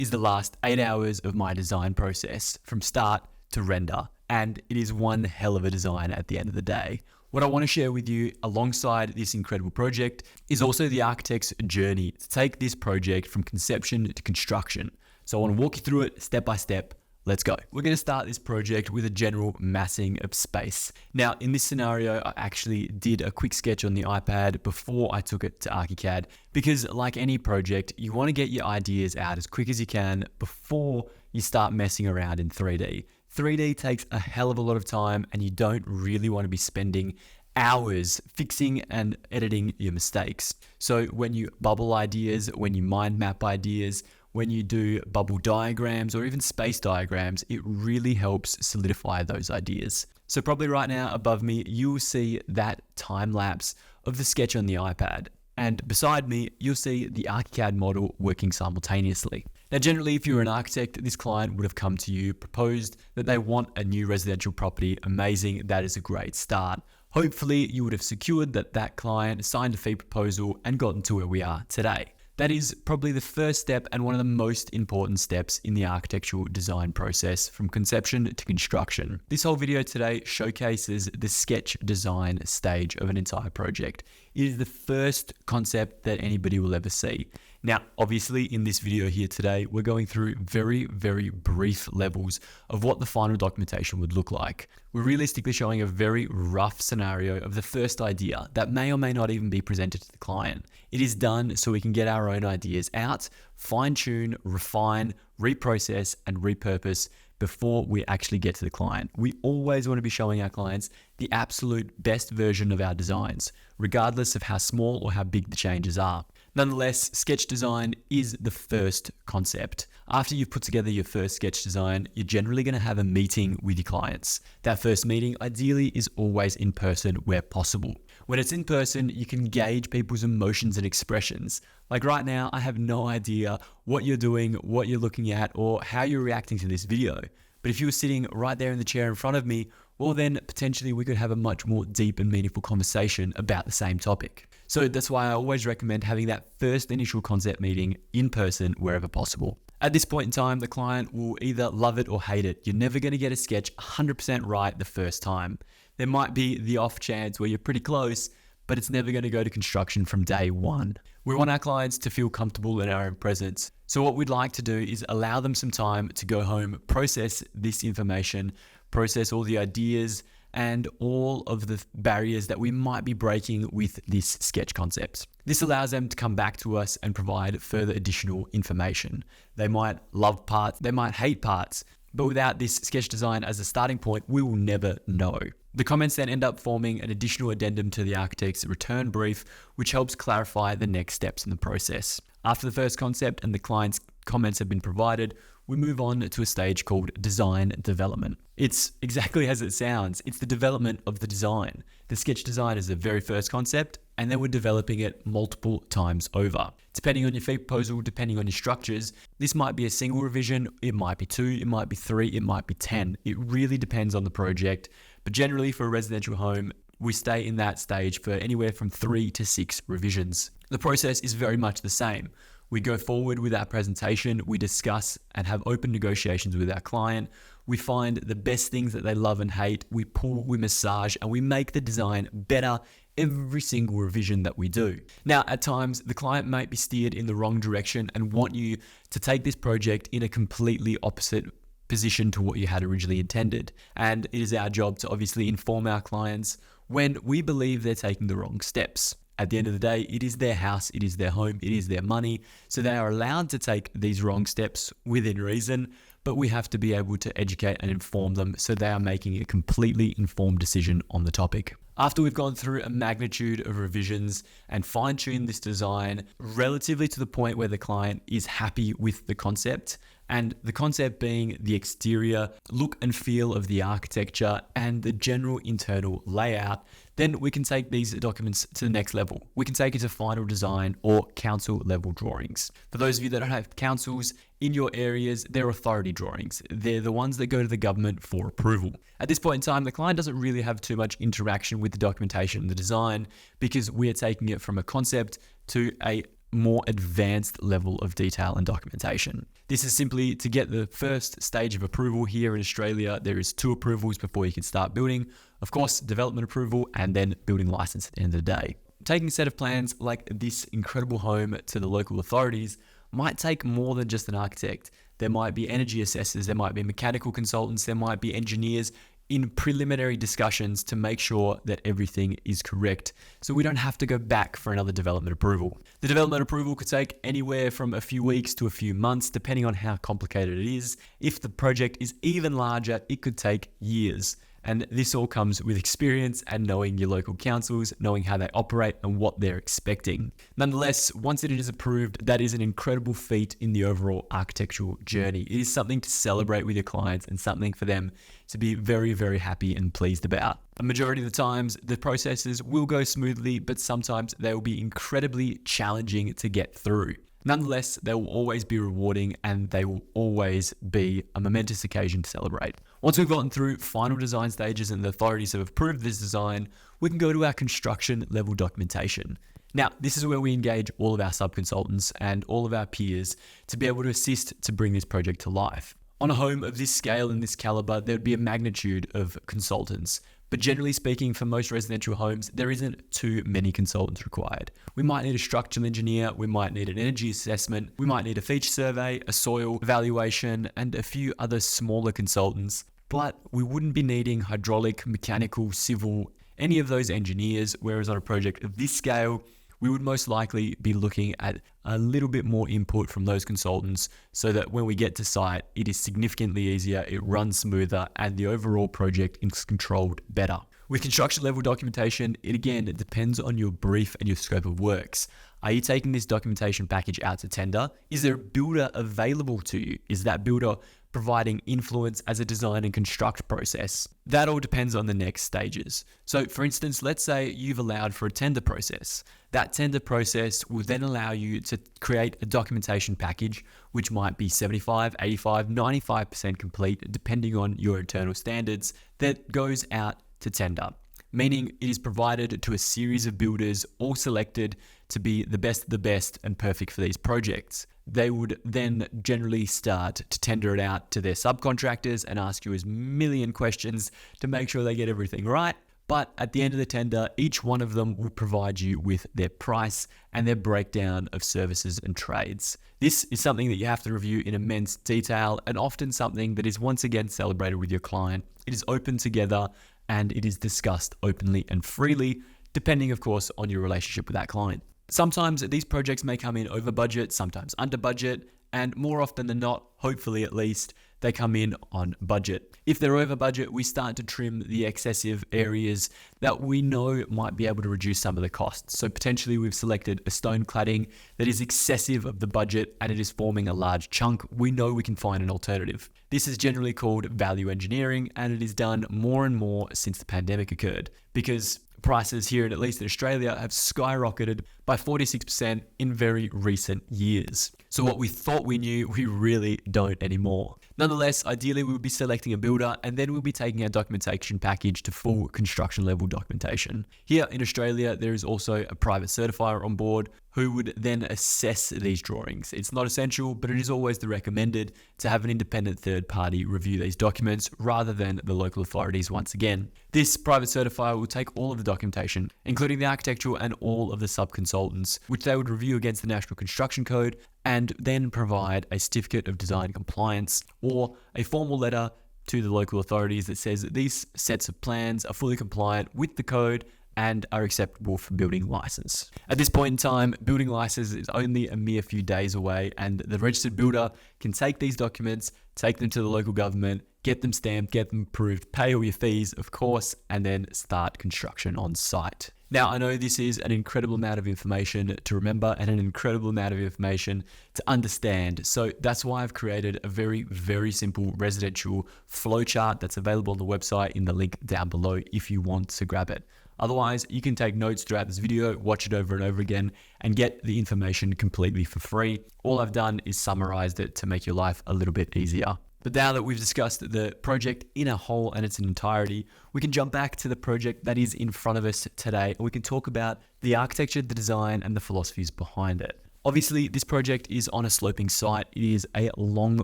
is the last 8 hours of my design process from start to render, and it is one hell of a design at the end of the day. What I want to share with you alongside this incredible project is also the architect's journey to take this project from conception to construction. So I want to walk you through it step by step. Let's go. We're going to start this project with a general massing of space. Now, in this scenario, I actually did a quick sketch on the iPad before I took it to ArchiCAD because, like any project, you want to get your ideas out as quick as you can before you start messing around in 3D. 3D takes a hell of a lot of time, and you don't really want to be spending hours fixing and editing your mistakes. So when you bubble ideas, when you mind map ideas, when you do bubble diagrams or even space diagrams, it really helps solidify those ideas. So probably right now above me, you'll see that time lapse of the sketch on the iPad. And beside me, you'll see the ArchiCAD model working simultaneously. Now, generally, if you're an architect, this client would have come to you, proposed that they want a new residential property. Amazing. That is a great start. Hopefully, you would have secured that client signed a fee proposal and gotten to where we are today. That is probably the first step and one of the most important steps in the architectural design process from conception to construction. This whole video today showcases the sketch design stage of an entire project. It is the first concept that anybody will ever see. Now, obviously in this video here today, we're going through very, very brief levels of what the final documentation would look like. We're realistically showing a very rough scenario of the first idea that may or may not even be presented to the client. It is done so we can get our own ideas out, fine-tune, refine, reprocess, and repurpose before we actually get to the client. We always want to be showing our clients the absolute best version of our designs, regardless of how small or how big the changes are. Nonetheless, sketch design is the first concept. After you've put together your first sketch design, you're generally going to have a meeting with your clients. That first meeting ideally is always in person where possible. When it's in person, you can gauge people's emotions and expressions. Like right now, I have no idea what you're doing, what you're looking at, or how you're reacting to this video. But if you were sitting right there in the chair in front of me, well then potentially we could have a much more deep and meaningful conversation about the same topic. So that's why I always recommend having that first initial concept meeting in person wherever possible. At this point in time, the client will either love it or hate it. You're never going to get a sketch 100% right the first time. There might be the off chance where you're pretty close, but it's never going to go to construction from day one. We want our clients to feel comfortable in our own presence. So what we'd like to do is allow them some time to go home, process this information, process all the ideas and all of the barriers that we might be breaking with this sketch concept. This allows them to come back to us and provide further additional information. They might love parts, they might hate parts, but without this sketch design as a starting point, we will never know. The comments then end up forming an additional addendum to the architect's return brief, which helps clarify the next steps in the process. After the first concept and the client's comments have been provided, we move on to a stage called design development. It's exactly as it sounds. It's the development of the design. The sketch design is the very first concept, and then we're developing it multiple times over. Depending on your fee proposal, depending on your structures, this might be a single revision, it might be 2, it might be 3, it might be 10. It really depends on the project. But generally for a residential home, we stay in that stage for anywhere from 3 to 6 revisions. The process is very much the same. We go forward with our presentation, we discuss and have open negotiations with our client. We find the best things that they love and hate. We pull, we massage, and we make the design better every single revision that we do. Now, at times, the client might be steered in the wrong direction and want you to take this project in a completely opposite position to what you had originally intended. And it is our job to obviously inform our clients when we believe they're taking the wrong steps. At the end of the day, it is their house, it is their home, it is their money. So they are allowed to take these wrong steps within reason, but we have to be able to educate and inform them so they are making a completely informed decision on the topic. After we've gone through a magnitude of revisions and fine-tuned this design relatively to the point where the client is happy with the concept, and the concept being the exterior look and feel of the architecture and the general internal layout, then we can take these documents to the next level. We can take it to final design or council level drawings. For those of you that don't have councils in your areas, they're authority drawings. They're the ones that go to the government for approval. At this point in time, the client doesn't really have too much interaction with the documentation and the design because we are taking it from a concept to a more advanced level of detail and documentation. This is simply to get the first stage of approval. Here in Australia, there is 2 approvals before you can start building. Of course, development approval and then building license at the end of the day. Taking a set of plans like this incredible home to the local authorities might take more than just an architect. There might be energy assessors, there might be mechanical consultants, there might be engineers in preliminary discussions to make sure that everything is correct, so we don't have to go back for another development approval. The development approval could take anywhere from a few weeks to a few months, depending on how complicated it is. If the project is even larger, it could take years. And this all comes with experience and knowing your local councils, knowing how they operate and what they're expecting. Nonetheless, once it is approved, that is an incredible feat in the overall architectural journey. It is something to celebrate with your clients and something for them to be very, very happy and pleased about. A majority of the times, the processes will go smoothly, but sometimes they will be incredibly challenging to get through. Nonetheless, they will always be rewarding and they will always be a momentous occasion to celebrate. Once we've gotten through final design stages and the authorities have approved this design, we can go to our construction level documentation. Now, this is where we engage all of our sub-consultants and all of our peers to be able to assist to bring this project to life. On a home of this scale and this caliber, there would be a magnitude of consultants. But generally speaking, for most residential homes, there isn't too many consultants required. We might need a structural engineer, we might need an energy assessment, we might need a feature survey, a soil evaluation, and a few other smaller consultants. But we wouldn't be needing hydraulic, mechanical, civil, any of those engineers, whereas on a project of this scale, we would most likely be looking at a little bit more input from those consultants so that when we get to site, it is significantly easier, it runs smoother, and the overall project is controlled better. With construction level documentation, it depends on your brief and your scope of works. Are you taking this documentation package out to tender? Is there a builder available to you? Is that builder providing influence as a design and construct process? That all depends on the next stages. So for instance, let's say you've allowed for a tender process. That tender process will then allow you to create a documentation package, which might be 75, 85, 95% complete, depending on your internal standards, that goes out to tender. Meaning it is provided to a series of builders, all selected to be the best of the best and perfect for these projects. They would then generally start to tender it out to their subcontractors and ask you a million questions to make sure they get everything right. But at the end of the tender, each one of them will provide you with their price and their breakdown of services and trades. This is something that you have to review in immense detail and often something that is once again celebrated with your client. It is open together and it is discussed openly and freely, depending of course on your relationship with that client. Sometimes these projects may come in over budget, sometimes under budget, and more often than not, hopefully at least, they come in on budget. If they're over budget, we start to trim the excessive areas that we know might be able to reduce some of the costs. So potentially we've selected a stone cladding that is excessive of the budget and it is forming a large chunk. We know we can find an alternative. This is generally called value engineering, and it is done more and more since the pandemic occurred, because prices here, at least in Australia, have skyrocketed by 46% in very recent years. So what we thought we knew, we really don't anymore. Nonetheless, ideally we would be selecting a builder and then we'll be taking our documentation package to full construction level documentation. Here in Australia, there is also a private certifier on board who would then assess these drawings. It's not essential, but it is always the recommended to have an independent third party review these documents rather than the local authorities once again. This private certifier will take all of the documentation, including the architectural and all of the sub-consultants, which they would review against the National Construction Code and then provide a certificate of design compliance or a formal letter to the local authorities that says that these sets of plans are fully compliant with the code and are acceptable for building license. At this point in time, building license is only a mere few days away, and the registered builder can take these documents, take them to the local government, get them stamped, get them approved, pay all your fees, of course, and then start construction on site. Now, I know this is an incredible amount of information to remember and an incredible amount of information to understand. So that's why I've created a very, very simple residential flowchart that's available on the website in the link down below if you want to grab it. Otherwise, you can take notes throughout this video, watch it over and over again, and get the information completely for free. All I've done is summarized it to make your life a little bit easier. But now that we've discussed the project in a whole and its entirety, we can jump back to the project that is in front of us today, and we can talk about the architecture, the design, and the philosophies behind it. Obviously, this project is on a sloping site. It is a long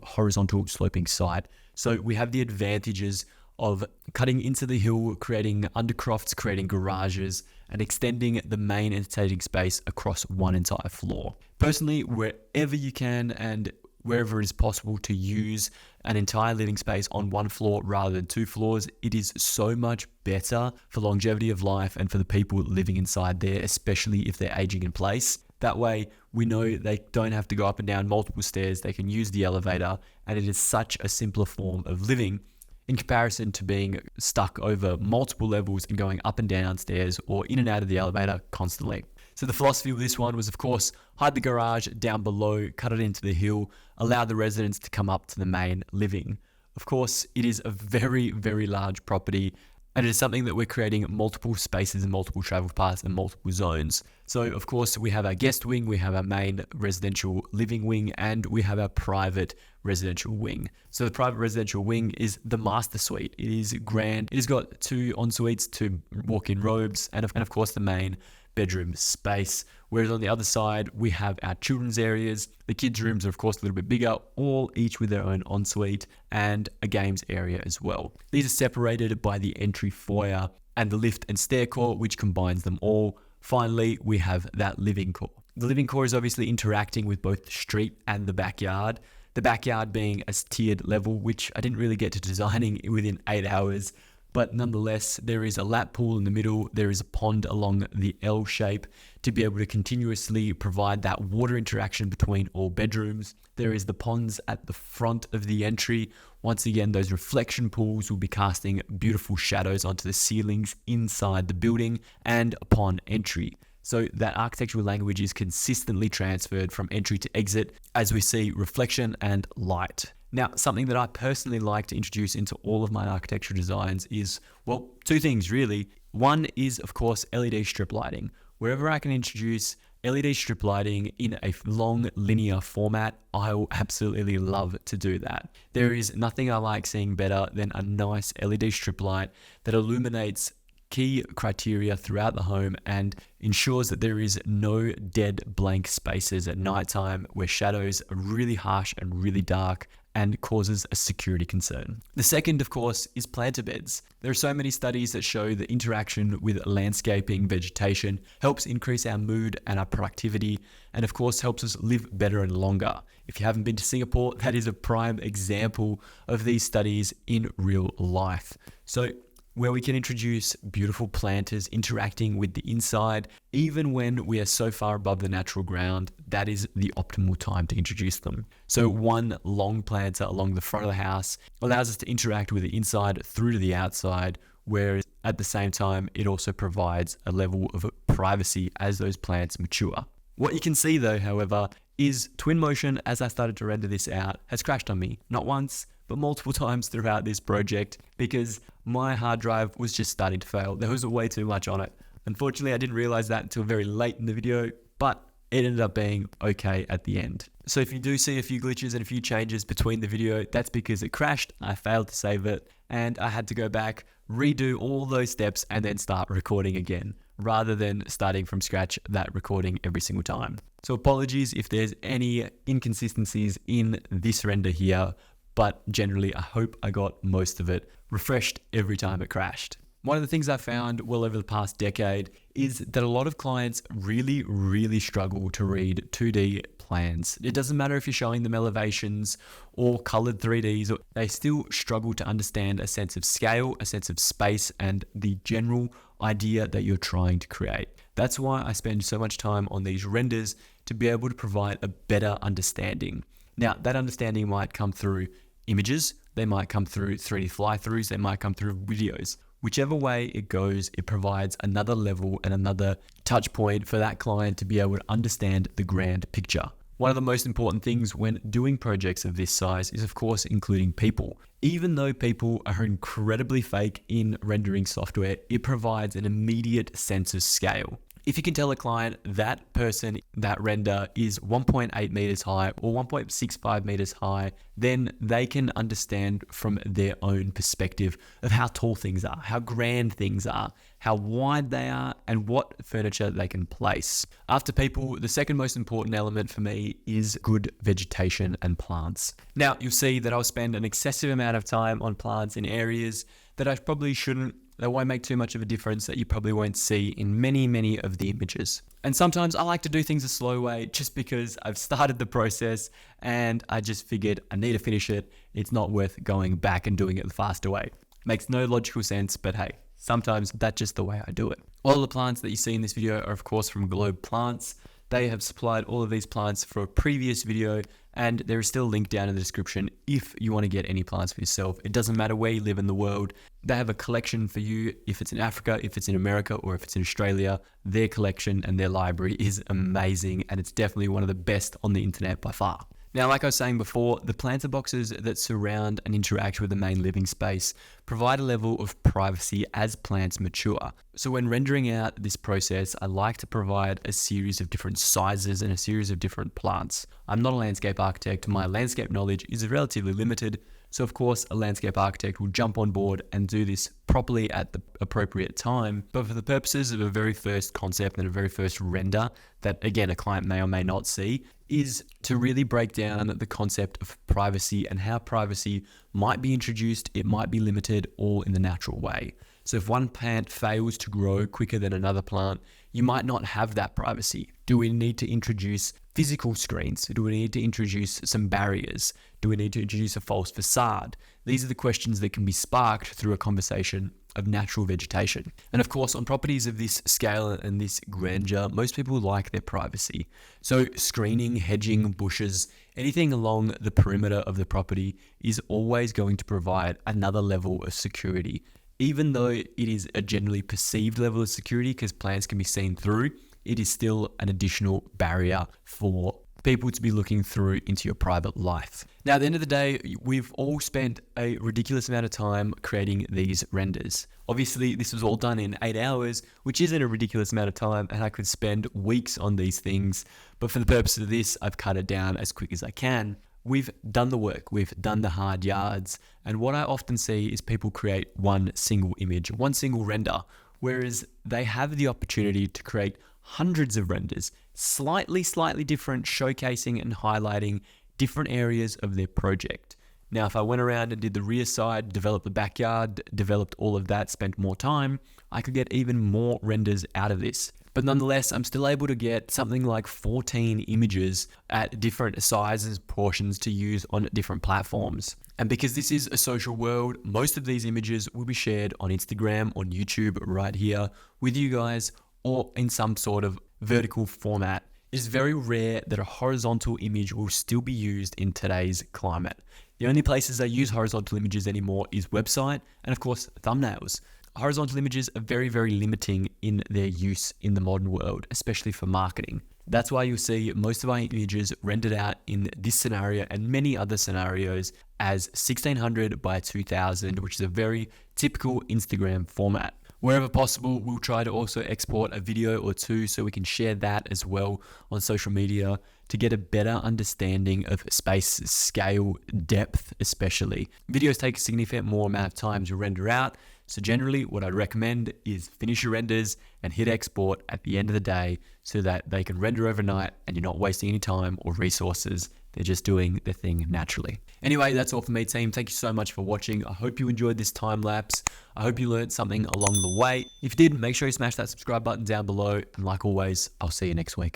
horizontal sloping site. So we have the advantages of cutting into the hill, creating undercrofts, creating garages, and extending the main entertaining space across one entire floor. Personally, wherever you can and wherever it is possible to use an entire living space on one floor rather than two floors, it is so much better for longevity of life and for the people living inside there, especially if they're aging in place. That way, we know they don't have to go up and down multiple stairs. They can use the elevator, and it is such a simpler form of living in comparison to being stuck over multiple levels and going up and down stairs or in and out of the elevator constantly. So the philosophy of this one was, of course, hide the garage down below, cut it into the hill, allow the residents to come up to the main living. Of course, it is a very, very large property, and it is something that we're creating multiple spaces and multiple travel paths and multiple zones. So of course, we have our guest wing, we have our main residential living wing, and we have our private residential wing. So the private residential wing is the master suite. It is grand. It has got 2 en-suites, 2 walk-in robes, and of course the main bedroom space. Whereas on the other side, we have our children's areas. The kids' rooms are of course a little bit bigger, all each with their own ensuite and a games area as well. These are separated by the entry foyer and the lift and stair core, which combines them all. Finally, we have that living core. The living core is obviously interacting with both the street and the backyard. The backyard being a tiered level, which I didn't really get to designing within 8 hours. But nonetheless, there is a lap pool in the middle. There is a pond along the L shape to be able to continuously provide that water interaction between all bedrooms. There is the ponds at the front of the entry. Once again, those reflection pools will be casting beautiful shadows onto the ceilings inside the building and upon entry. So that architectural language is consistently transferred from entry to exit as we see reflection and light. Now, something that I personally like to introduce into all of my architectural designs is, well, 2 things really. One is, of course, LED strip lighting. Wherever I can introduce LED strip lighting in a long linear format, I will absolutely love to do that. There is nothing I like seeing better than a nice LED strip light that illuminates key criteria throughout the home and ensures that there is no dead blank spaces at nighttime where shadows are really harsh and really dark and causes a security concern. The second, of course, is planter beds. There are so many studies that show that interaction with landscaping, vegetation helps increase our mood and our productivity, and of course helps us live better and longer. If you haven't been to Singapore, that is a prime example of these studies in real life. So where we can introduce beautiful planters interacting with the inside, even when we are so far above the natural ground, that is the optimal time to introduce them. So one long planter along the front of the house allows us to interact with the inside through to the outside, whereas at the same time, it also provides a level of privacy as those plants mature. What you can see though, however, is Twinmotion, as I started to render this out, has crashed on me, not once, but multiple times throughout this project because my hard drive was just starting to fail. There was way too much on it. Unfortunately, I didn't realize that until very late in the video, but it ended up being okay at the end. So if you do see a few glitches and a few changes between the video, that's because it crashed, I failed to save it, and I had to go back, redo all those steps, and then start recording again, rather than starting from scratch that recording every single time. So apologies if there's any inconsistencies in this render here, but generally I hope I got most of it refreshed every time it crashed. One of the things I found well over the past decade is that a lot of clients really struggle to read 2D plans. It doesn't matter if you're showing them elevations or colored 3Ds, they still struggle to understand a sense of scale, a sense of space, and the general idea that you're trying to create. That's why I spend so much time on these renders to be able to provide a better understanding. Now, that understanding might come through images, they might come through 3D fly-throughs, they might come through videos. Whichever way it goes, it provides another level and another touch point for that client to be able to understand the grand picture. One of the most important things when doing projects of this size is, of course, including people. Even though people are incredibly fake in rendering software, it provides an immediate sense of scale. If you can tell a client that person, that render is 1.8 meters high or 1.65 meters high, then they can understand from their own perspective of how tall things are, how grand things are, how wide they are, and what furniture they can place. After people, the second most important element for me is good vegetation and plants. Now, you'll see that I'll spend an excessive amount of time on plants in areas that I probably shouldn't. That won't make too much of a difference, that you probably won't see in many of the images. And sometimes I like to do things a slow way just because I've started the process and I just figured I need to finish it. It's not worth going back and doing it the faster way. Makes no logical sense, but hey, sometimes that's just the way I do it. All the plants that you see in this video are of course from Globe Plants. They have supplied all of these plants for a previous video, and there is still a link down in the description if you want to get any plants for yourself. It doesn't matter where you live in the world. They have a collection for you. If it's in Africa, if it's in America, or if it's in Australia, their collection and their library is amazing, and it's definitely one of the best on the internet by far. Now, like I was saying before, the planter boxes that surround and interact with the main living space provide a level of privacy as plants mature. So when rendering out this process, I like to provide a series of different sizes and a series of different plants. I'm not a landscape architect. My landscape knowledge is relatively limited. So of course, a landscape architect will jump on board and do this properly at the appropriate time. But for the purposes of a very first concept and a very first render that, again, a client may or may not see, is to really break down the concept of privacy and how privacy might be introduced, it might be limited, all in the natural way. So if one plant fails to grow quicker than another plant, you might not have that privacy. Do we need to introduce physical screens? Do we need to introduce some barriers? Do we need to introduce a false facade? These are the questions that can be sparked through a conversation of natural vegetation. And of course, on properties of this scale and this grandeur, most people like their privacy. So screening, hedging, bushes, anything along the perimeter of the property is always going to provide another level of security. Even though it is a generally perceived level of security because plants can be seen through, it is still an additional barrier for people to be looking through into your private life. Now, at the end of the day, we've all spent a ridiculous amount of time creating these renders. Obviously, this was all done in 8 hours, which isn't a ridiculous amount of time, and I could spend weeks on these things. But for the purpose of this, I've cut it down as quick as I can. We've done the work, we've done the hard yards, and what I often see is people create one single image, one single render, whereas they have the opportunity to create hundreds of renders, slightly different, showcasing and highlighting different areas of their project. Now, if I went around and did the rear side, developed the backyard, developed all of that, spent more time, I could get even more renders out of this. But nonetheless, I'm still able to get something like 14 images at different sizes, portions to use on different platforms. And because this is a social world, most of these images will be shared on Instagram, on YouTube, right here with you guys, or in some sort of vertical format. It is very rare that a horizontal image will still be used in today's climate. The only places they use horizontal images anymore is website and of course thumbnails. Horizontal images are very limiting in their use in the modern world, especially for marketing. That's why you'll see most of our images rendered out in this scenario and many other scenarios as 1600 by 2000, which is a very typical Instagram format. Wherever possible, we'll try to also export a video or two so we can share that as well on social media to get a better understanding of space, scale, depth especially. Videos take a significant more amount of time to render out, so generally what I'd recommend is finish your renders and hit export at the end of the day so that they can render overnight and you're not wasting any time or resources. They're just doing their thing naturally. Anyway, that's all from me, team. Thank you so much for watching. I hope you enjoyed this time lapse. I hope you learned something along the way. If you did, make sure you smash that subscribe button down below. And like always, I'll see you next week.